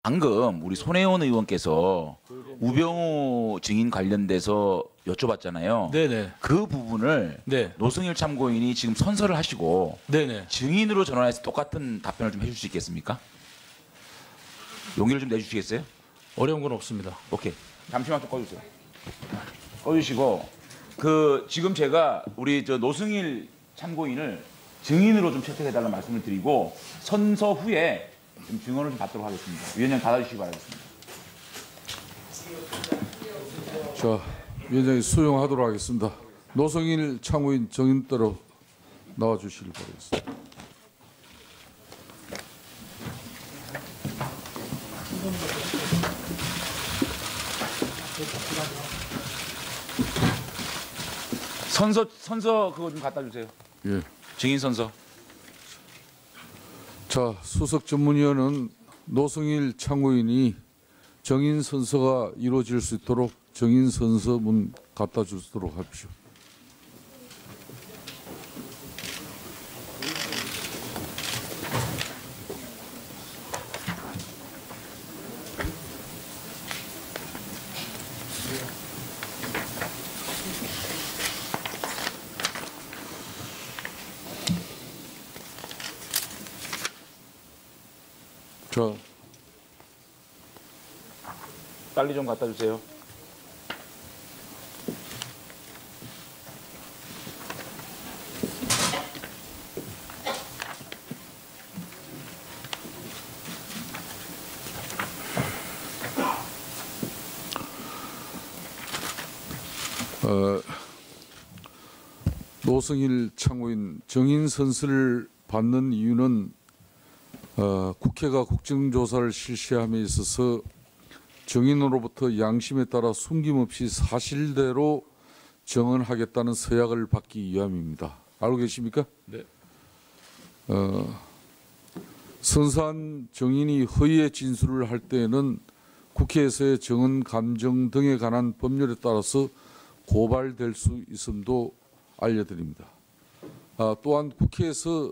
방금 우리 손혜원 의원께서 우병우 증인 관련돼서 여쭤봤잖아요. 네네. 그 부분을 네. 노승일 참고인이 지금 선서를 하시고 네네. 증인으로 전환해서 똑같은 답변을 좀 해줄 수 있겠습니까? 용기를 좀 내주시겠어요? 어려운 건 없습니다. 오케이. 잠시만 좀 꺼주세요. 꺼주시고 지금 제가 우리 노승일 참고인을 증인으로 좀 채택해달라는 말씀을 드리고 선서 후에 좀 증언을 좀 받도록 하겠습니다. 위원장 닫아주시기 바라겠습니다. 자, 위원장이 수용하도록 하겠습니다. 노승일 참고인 증인 따로 나와주시길 바라겠습니다. 선서 그거 좀 갖다 주세요. 예. 증인 선서. 자, 수석 전문위원은 노승일 참고인이 정인 선서가 이루어질 수 있도록 정인 선서문 갖다 주도록 하십시오. 자, 빨리 좀 갖다 주세요. 노승일 참고인 정인 선서를 받는 이유는 국회가 국정조사를 실시함에 있어서 정인으로부터 양심에 따라 숨김없이 사실대로 정언하겠다는 서약을 받기 위함입니다. 알고 계십니까? 네. 선서한 정인이 허위의 진술을 할 때에는 국회에서의 정언 감정 등에 관한 법률에 따라서 고발될 수 있음도 알려드립니다. 또한 국회에서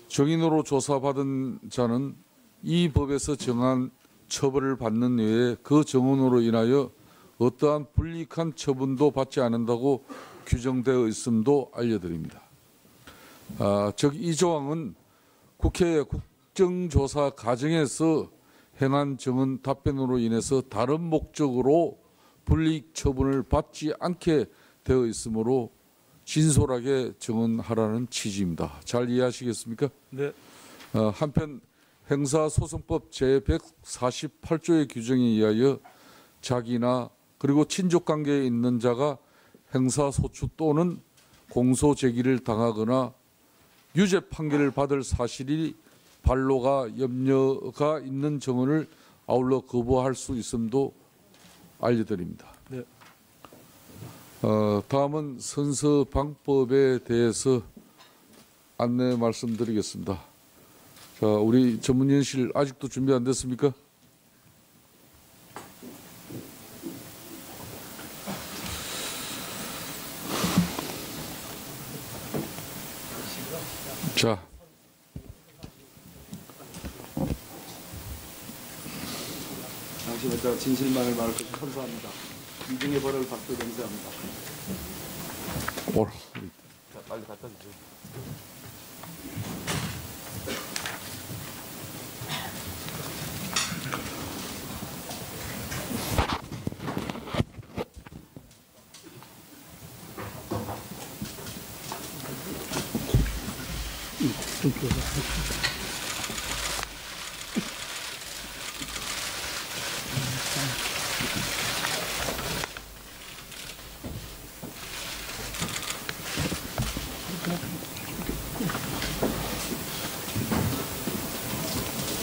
정인으로 조사받은 자는 이 법에서 정한 처벌을 받는 외에 그 정언으로 인하여 어떠한 불이익한 처분도 받지 않는다고 규정되어 있음도 알려드립니다. 즉 이 조항은 국회의 국정조사 과정에서 행한 정언 답변으로 인해서 다른 목적으로 불이익 처분을 받지 않게 되어 있으므로 진솔하게 정언하라는 취지입니다. 잘 이해하시겠습니까? 네. 한편 형사소송법 제148조의 규정에 의하여 자기나 그리고 친족관계에 있는 자가 형사소추 또는 공소제기를 당하거나 유죄 판결을 받을 사실이 반로가 염려가 있는 정언을 아울러 거부할 수 있음도 알려드립니다. 네. 다음은 선서 방법에 대해서 안내 말씀드리겠습니다. 자, 우리 전문위원실 아직도 준비 안 됐습니까? 자, 당신에 따라 진실만을 말할 것을 선서합니다. 이중의 벌을 받고 명세합니다. 자, 빨리 갖다 주세요.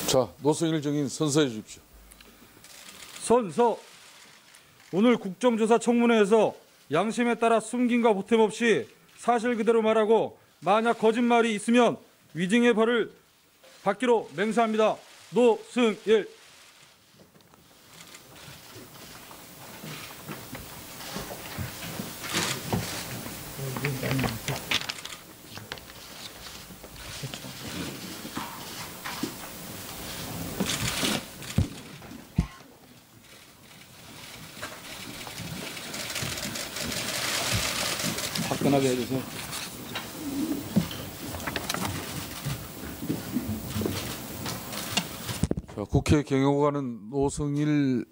자, 노승일 정인 선서해 주십시오. 선서. 오늘 국정조사 청문회에서 양심에 따라 숨김과 보탬 없이 사실 그대로 말하고 만약 거짓말이 있으면 위증의 벌을 받기로 맹세합니다. 노승일. 접근하게 해주세요. 자, 국회 경영관은 노승일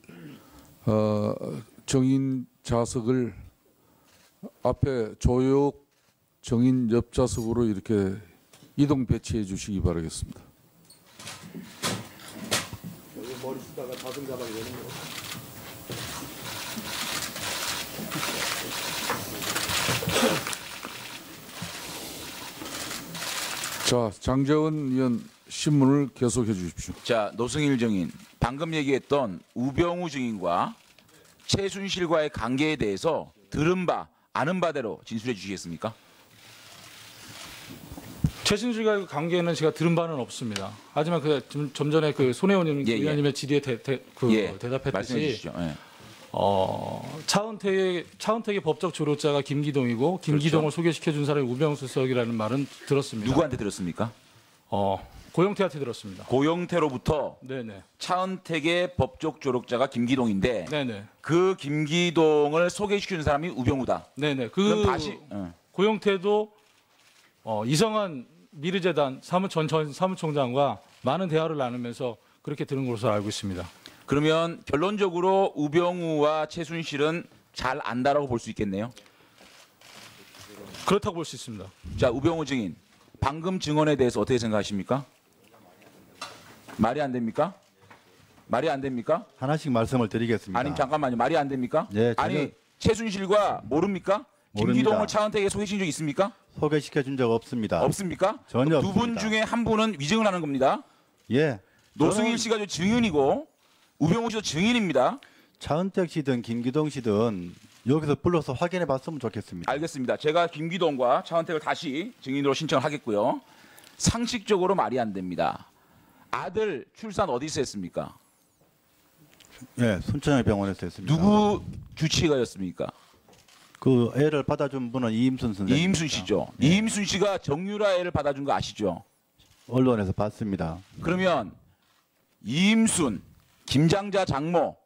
정인 좌석을 앞에 조혁 정인 옆 좌석으로 이렇게 이동 배치해 주시기 바라겠습니다. 여기 머리 쓰다가 자승 자박이 되는 거. 자, 장재원 의원 신문을 계속해 주십시오. 자, 노승일 증인, 방금 얘기했던 우병우 증인과 최순실과의 관계에 대해서 들은 바, 아는 바대로 진술해 주시겠습니까? 최순실과의 관계는 제가 들은 바는 없습니다. 하지만 좀 전에 그 손혜원 예. 의원님의 질의에 말씀해 대답했듯이 주시죠. 예. 차은택의 법적 조력자가 김기동이고 김기동을 소개시켜 준 사람이 우병우 수석이라는 말은 들었습니다. 누구한테 들었습니까? 고영태한테 들었습니다. 고영태로부터 네네. 차은택의 법적 조력자가 김기동인데 네네. 그 김기동을 소개시키는 사람이 우병우다. 네네. 그럼 다시 고영태도 이성한 미르재단 전 사무총장과 많은 대화를 나누면서 그렇게 들은 것으로 알고 있습니다. 그러면 결론적으로 우병우와 최순실은 잘 안다라고 볼 수 있겠네요. 그렇다고 볼 수 있습니다. 자, 우병우 증인, 방금 증언에 대해서 어떻게 생각하십니까? 말이 안 됩니까? 말이 안 됩니까? 하나씩 말씀을 드리겠습니다. 아니 잠깐만요. 말이 안 됩니까? 네, 전혀- 아니 최순실과 모릅니까? 모릅니다. 김기동을 차은택에 소개시킨 적 있습니까? 소개시켜 준 적 없습니다. 없습니까? 전혀 두 분 없습니다. 중에 한 분은 위증을 하는 겁니다. 예. 노승일 저는 씨가 저 증인이고 우병우 씨도 증인입니다. 차은택 씨든 김기동 씨든 여기서 불러서 확인해 봤으면 좋겠습니다. 알겠습니다. 제가 김기동과 차은택을 다시 증인으로 신청을 하겠고요. 상식적으로 말이 안 됩니다. 아들 출산 어디서 했습니까? 예, 순천향 병원에서 했습니다. 누구 주치의가였습니까? 그 애를 받아준 분은 이임순 선생님. 이임순 씨죠. 이임순 씨가 정유라 애를 받아준 거 아시죠? 언론에서 봤습니다. 그러면 이임순, 김장자 장모,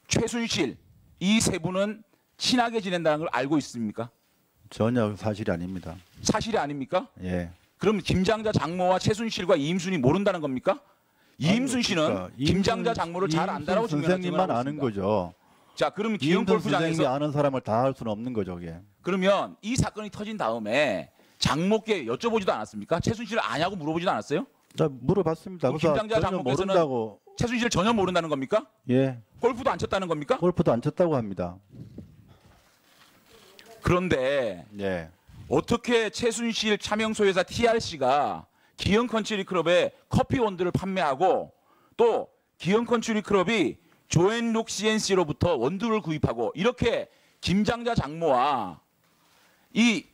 최순실 이 세 분은 친하게 지낸다는 걸 알고 있습니까? 전혀 사실이 아닙니다. 사실이 아닙니까? 예. 그럼 김장자 장모와 최순실과 이임순이 모른다는 겁니까? 이임순 씨는 그러니까 김장자 장모를 잘 안다라고 이임순 선생님만 아는 거죠. 자, 그러면 기흥 이임순 선생님이 골프장에서 아는 사람을 다 할 수는 없는 거죠, 그게. 그러면 이 사건이 터진 다음에 장모께 여쭤보지도 않았습니까? 최순실을 아냐고 물어보지도 않았어요? 자, 물어봤습니다. 그럼 그래서 김장자 전혀 장모께서는 모른다고. 최순실 전혀 모른다는 겁니까? 예. 골프도 안 쳤다는 겁니까? 골프도 안 쳤다고 합니다. 그런데 예. 어떻게 최순실 차명소 회사 TRC가 기흥 컨트리 클럽에 커피 원두를 판매하고 또 기흥 컨트리 클럽이 조앤룩 CNC로부터 원두를 구입하고 이렇게 김장자 장모와 이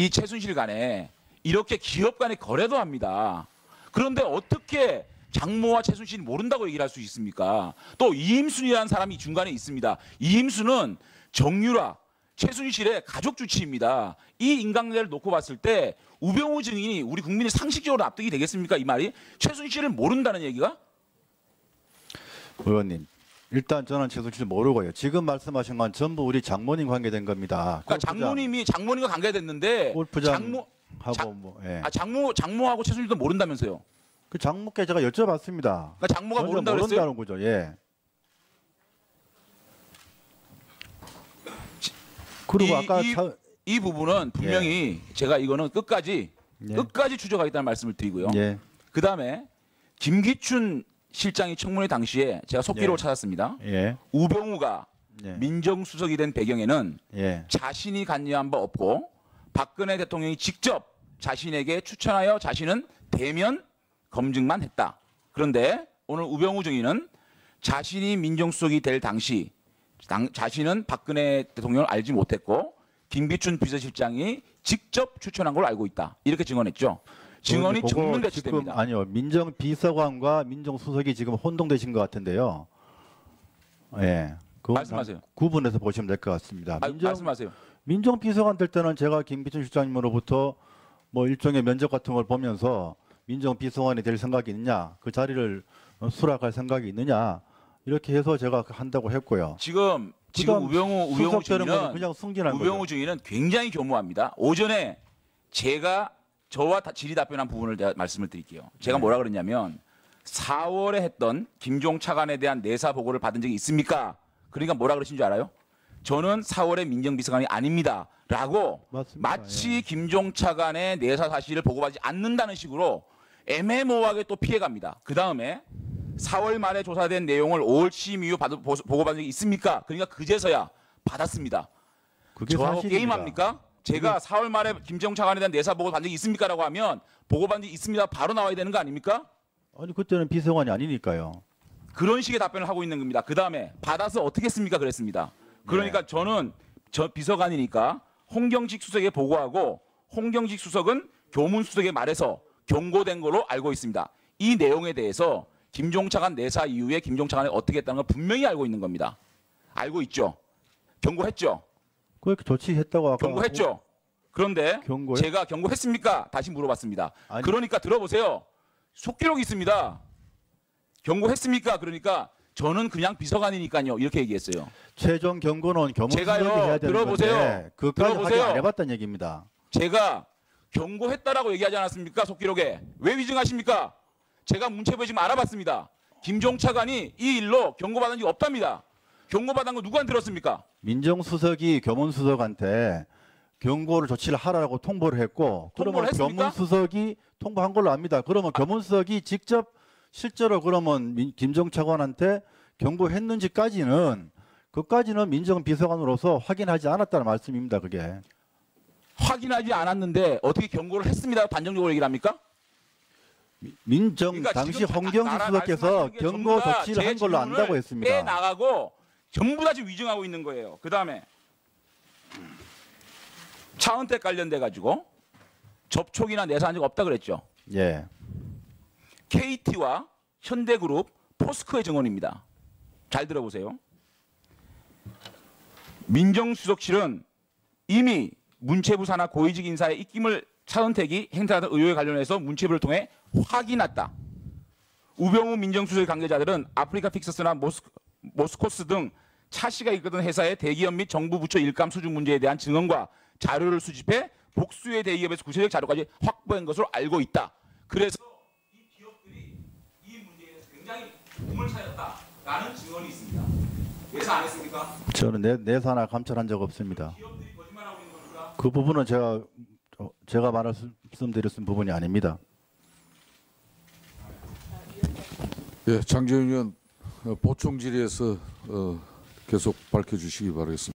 최순실 간에 이렇게 기업 간의 거래도 합니다. 그런데 어떻게 장모와 최순실이 모른다고 얘기를 할 수 있습니까? 또 이임순이라는 사람이 중간에 있습니다. 이임순은 정유라, 최순실의 가족 주치입니다. 이 인간관계를 놓고 봤을 때 우병우 증인이 우리 국민의 상식적으로 납득이 되겠습니까? 이 말이? 최순실을 모른다는 얘기가? 의원님, 일단 저는 최순실 모르고요. 지금 말씀하신 건 전부 우리 장모님 관계된 겁니다. 그러니까 장모님과 관계됐는데 골프장 장모 하고 뭐 예. 장모하고 최순실도 모른다면서요? 그 장모께 제가 여쭤봤습니다. 그러니까 장모가 전혀 모른다고 그랬어요? 모른다는 거죠. 예. 그리고 아까 이 부분은 분명히 제가 이거는 끝까지 추적하겠다는 말씀을 드리고요. 예. 그다음에 김기춘 실장이 청문회 당시에 제가 속기록을 찾았습니다. 예. 우병우가 예. 민정수석이 된 배경에는 예. 자신이 관여한 바 없고 박근혜 대통령이 직접 자신에게 추천하여 자신은 대면 검증만 했다. 그런데 오늘 우병우 증인은 자신이 민정수석이 될 당시 자신은 박근혜 대통령을 알지 못했고 김기춘 비서실장이 직접 추천한 걸로 알고 있다. 이렇게 증언했죠. 증언이 정문대치됩니다. 아니요. 민정비서관과 민정수석이 지금 혼동되신 것 같은데요. 예. 말씀하세요. 구분해서 보시면 될 것 같습니다. 말씀하세요. 민정비서관 될 때는 제가 김기춘 실장님으로부터 뭐 일종의 면접 같은 걸 보면서 민정비서관이 될 생각이 있느냐, 그 자리를 수락할 생각이 있느냐 이렇게 해서 제가 한다고 했고요. 지금 지금 그다음 우병우 수석되는 거는 증인은 그냥 승진한 우병우 거죠. 증인은 굉장히 교모합니다. 오전에 제가 저와 질의 답변한 부분을 제가 말씀을 드릴게요. 제가 뭐라 그랬냐면 4월에 했던 김종 차관에 대한 내사 보고를 받은 적이 있습니까? 그러니까 뭐라 그러신 줄 알아요? 저는 4월에 민정비서관이 아닙니다. 라고 맞습니다. 마치 김종 차관의 내사 사실을 보고받지 않는다는 식으로 애매모호하게 또 피해갑니다. 그 다음에 4월 말에 조사된 내용을 5월 취임 이후 보고받은 적이 있습니까? 그러니까 그제서야 받았습니다. 그게 저하고 사실입니다. 게임합니까? 제가 4월 말에 김정 차관에 대한 내사 보고 받은 적이 있습니까? 라고 하면 보고받은 적이 있습니다. 바로 나와야 되는 거 아닙니까? 아니 그때는 비서관이 아니니까요. 그런 식의 답변을 하고 있는 겁니다. 그 다음에 받아서 어떻게 했습니까? 그랬습니다. 그러니까 저는 저 비서관이니까 홍경식 수석에 보고하고 홍경식 수석은 교문 수석에 말해서 경고된 걸로 알고 있습니다. 이 내용에 대해서 김종 차관 내사 이후에 김종 차관이 어떻게 했다는 걸 분명히 알고 있는 겁니다. 알고 있죠. 경고했죠. 그렇게 조치했다고 아까 경고했죠. 그런데 경고요? 제가 경고했습니까? 다시 물어봤습니다. 아니. 그러니까 들어보세요. 속기록이 있습니다. 경고했습니까? 그러니까 저는 그냥 비서관이니까요. 이렇게 얘기했어요. 최종 경고는 교문수석이 제가요, 해야 되는 들어보세요. 건데 그까지 확인 들어보세요. 안 해봤다는 얘기입니다. 제가 경고했다라고 얘기하지 않았습니까? 속기록에. 왜 위증하십니까? 제가 문체부에 지금 알아봤습니다. 김종 차관이 이 일로 경고받은 적이 없답니다. 경고받은 거 누구한테 들었습니까? 민정수석이 교문수석한테 경고를 조치를 하라고 통보를 했고 통보를 그러면 했습니까? 교문수석이 통보한 걸로 압니다. 그러면 교문수석이 직접 실제로 그러면 김정 차관한테 경고했는지까지는 그까지는 민정비서관으로서 확인하지 않았다는 말씀입니다. 그게. 확인하지 않았는데 어떻게 경고를 했습니다. 단정적으로 얘기를 합니까? 민정 그러니까 당시 지금 홍경수 나라 수석께서 말씀하시는 게 경고 전부 다 조치를 제 한 걸로 질문을 안다고 했습니다. 빼나가고 전부 다 지금 위증하고 있는 거예요. 그 다음에 차은택 관련돼 가지고 접촉이나 내사한 적 없다 그랬죠. 예. KT와 현대그룹, 포스코의 증언입니다. 잘 들어보세요. 민정수석실은 이미 문체부 산하 고위직 인사의 입김을 차은택이 행사하던 의혹에 관련해서 문체부를 통해 확인했다. 우병우 민정수석 관계자들은 아프리카 픽서스나 모스코스 등 차 씨가 이끄던 회사의 대기업 및 정부 부처 일감 수준 문제에 대한 증언과 자료를 수집해 복수의 대기업에서 구체적 자료까지 확보한 것으로 알고 있다. 그래서 이 기업들이 이 문제에 대해서 굉장히 도움을 찾았다라는 증언이 있습니다. 내사 안 했습니까? 저는 내사나 감찰한 적 없습니다. 기업들이 거짓말하고 있는 겁니까? 그 부분은 제가 말씀드렸던 부분이 아닙니다. 예, 장재윤 의원 보충 질의에서 계속 밝혀주시기 바라겠습니다.